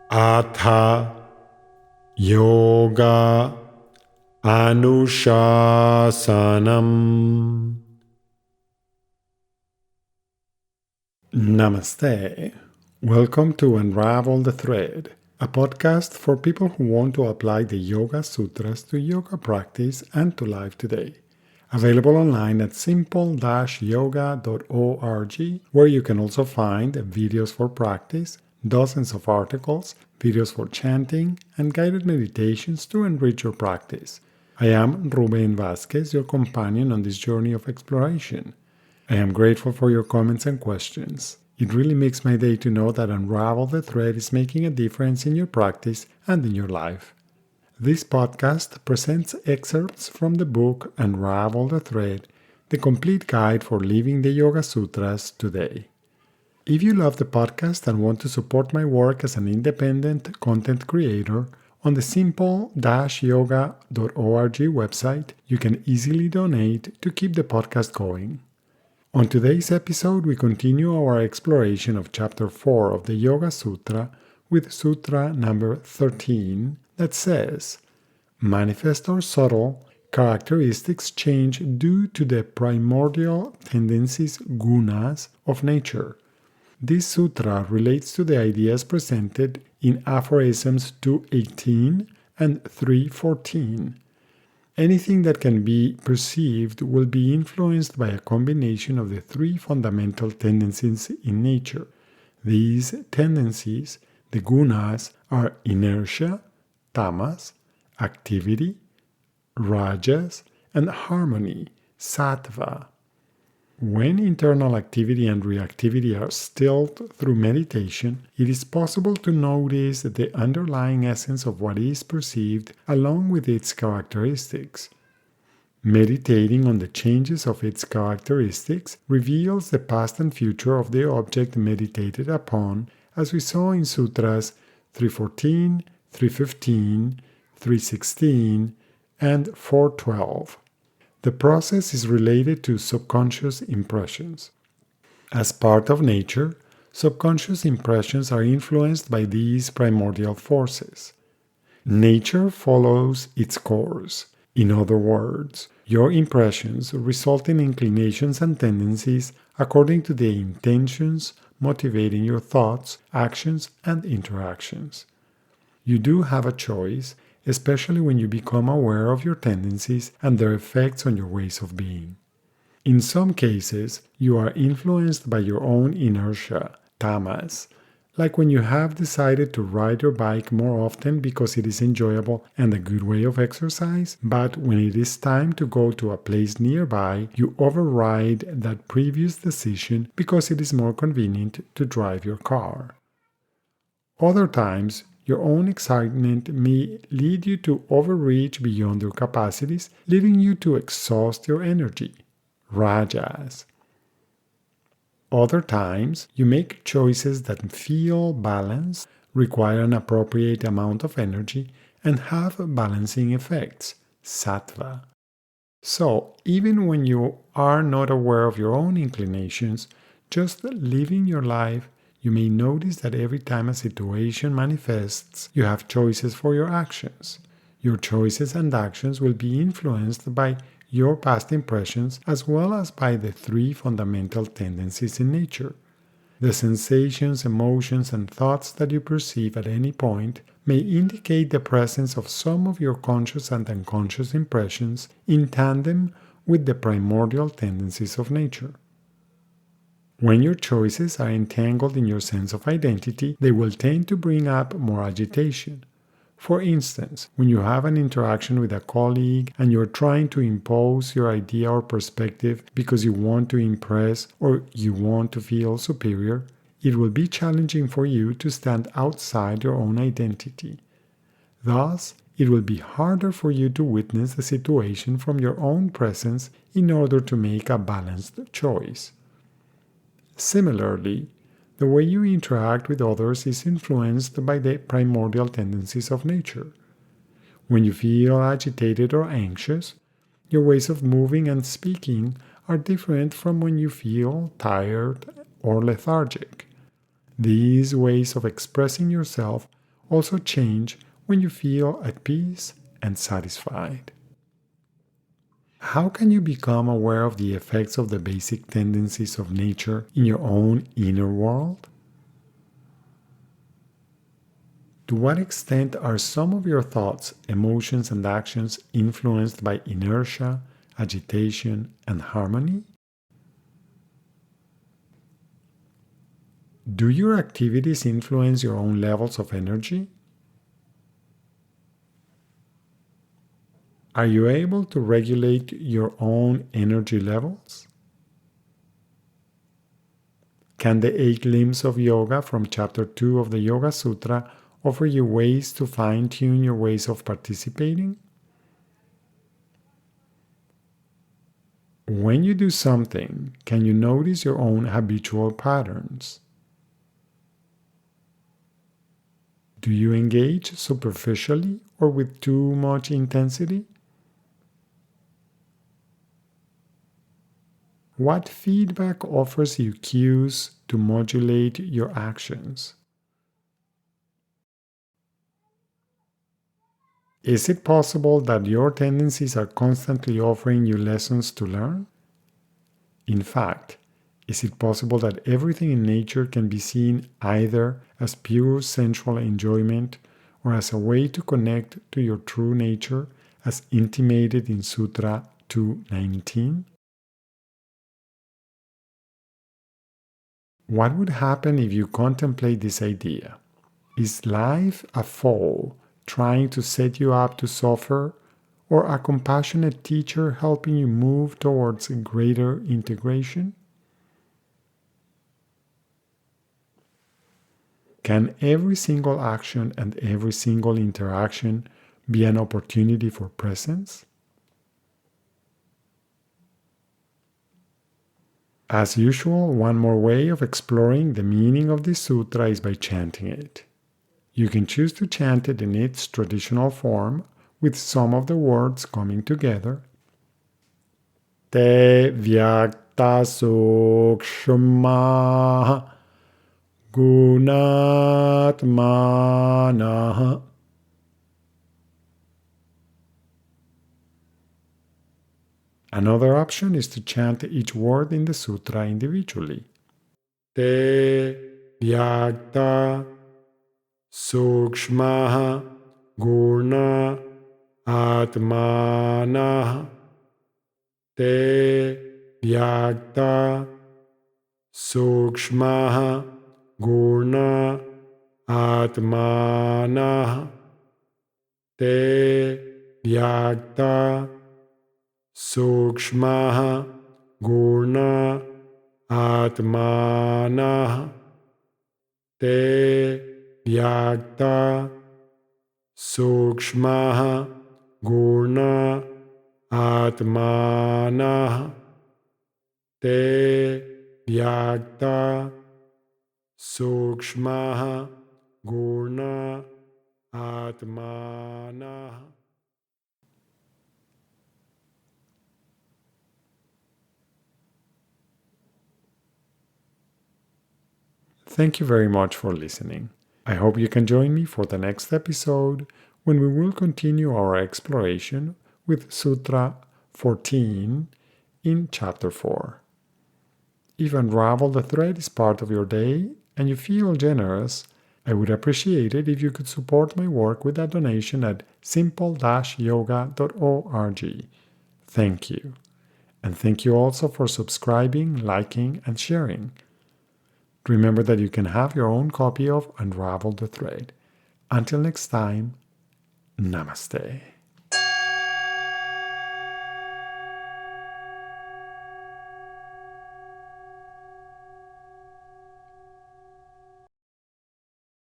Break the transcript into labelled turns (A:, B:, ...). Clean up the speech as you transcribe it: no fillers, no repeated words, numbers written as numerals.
A: Atha Yoga Anushasanam. Namaste. Welcome to Unravel the Thread, a podcast for people who want to apply the Yoga Sutras to yoga practice and to life today. Available online at simple-yoga.org, where you can also find videos for practice, dozens of articles, videos for chanting, and guided meditations to enrich your practice. I am Ruben Vázquez, your companion on this journey of exploration. I am grateful for your comments and questions. It really makes my day to know that Unravel the Thread is making a difference in your practice and in your life. This podcast presents excerpts from the book Unravel the Thread, the complete guide for living the Yoga Sutras today. If you love the podcast and want to support my work as an independent content creator, on the simple-yoga.org website, you can easily donate to keep the podcast going. On today's episode, we continue our exploration of Chapter 4 of the Yoga Sutra with Sutra number 13 that says, manifest or subtle characteristics change due to the primordial tendencies gunas of nature. This sutra relates to the ideas presented in aphorisms 218 and 314. Anything that can be perceived will be influenced by a combination of the three fundamental tendencies in nature. These tendencies, the gunas, are inertia, tamas, activity, rajas, and harmony, sattva. When internal activity and reactivity are stilled through meditation, it is possible to notice the underlying essence of what is perceived along with its characteristics. Meditating on the changes of its characteristics reveals the past and future of the object meditated upon, as we saw in Sutras 314, 315, 316, and 412. The process is related to subconscious impressions. As part of nature, subconscious impressions are influenced by these primordial forces. Nature follows its course. In other words, your impressions result in inclinations and tendencies according to the intentions motivating your thoughts, actions, and interactions. You do have a choice, especially when you become aware of your tendencies and their effects on your ways of being. In some cases, you are influenced by your own inertia, tamas, like when you have decided to ride your bike more often because it is enjoyable and a good way of exercise, but when it is time to go to a place nearby, you override that previous decision because it is more convenient to drive your car. Other times, your own excitement may lead you to overreach beyond your capacities, leading you to exhaust your energy. Rajas. Other times, you make choices that feel balanced, require an appropriate amount of energy, and have balancing effects. Sattva. So, even when you are not aware of your own inclinations, just living your life, you may notice that every time a situation manifests, you have choices for your actions. Your choices and actions will be influenced by your past impressions as well as by the three fundamental tendencies in nature. The sensations, emotions, and thoughts that you perceive at any point may indicate the presence of some of your conscious and unconscious impressions in tandem with the primordial tendencies of nature. When your choices are entangled in your sense of identity, they will tend to bring up more agitation. For instance, when you have an interaction with a colleague and you're trying to impose your idea or perspective because you want to impress or you want to feel superior, it will be challenging for you to stand outside your own identity. Thus, it will be harder for you to witness the situation from your own presence in order to make a balanced choice. Similarly, the way you interact with others is influenced by the primordial tendencies of nature. When you feel agitated or anxious, your ways of moving and speaking are different from when you feel tired or lethargic. These ways of expressing yourself also change when you feel at peace and satisfied. How can you become aware of the effects of the basic tendencies of nature in your own inner world? To what extent are some of your thoughts, emotions, and actions influenced by inertia, agitation, and harmony? Do your activities influence your own levels of energy? Are you able to regulate your own energy levels? Can the 8 limbs of yoga from chapter 2 of the Yoga Sutra offer you ways to fine-tune your ways of participating? When you do something, can you notice your own habitual patterns? Do you engage superficially or with too much intensity? What feedback offers you cues to modulate your actions? Is it possible that your tendencies are constantly offering you lessons to learn? In fact, is it possible that everything in nature can be seen either as pure sensual enjoyment or as a way to connect to your true nature, as intimated in Sutra 219? What would happen if you contemplate this idea? Is life a foe trying to set you up to suffer, or a compassionate teacher helping you move towards greater integration? Can every single action and every single interaction be an opportunity for presence? As usual, one more way of exploring the meaning of this sutra is by chanting it. You can choose to chant it in its traditional form, with some of the words coming together. Te vyakta sukshma gunatmana. Another option is to chant each word in the sutra individually. Te vyakta sukshma guna atmana. Te vyakta sukshma guna atmana. Te vyakta sukshma guna atmana. Te vyakta sukshma guna atmana. Te vyakta sukshma guna atmana. Thank you very much for listening. I hope you can join me for the next episode when we will continue our exploration with Sutra 14 in Chapter 4. If Unravel the Thread is part of your day and you feel generous, I would appreciate it if you could support my work with a donation at simple-yoga.org. Thank you. And thank you also for subscribing, liking, and sharing. Remember that you can have your own copy of Unravel the Thread. Until next time, Namaste.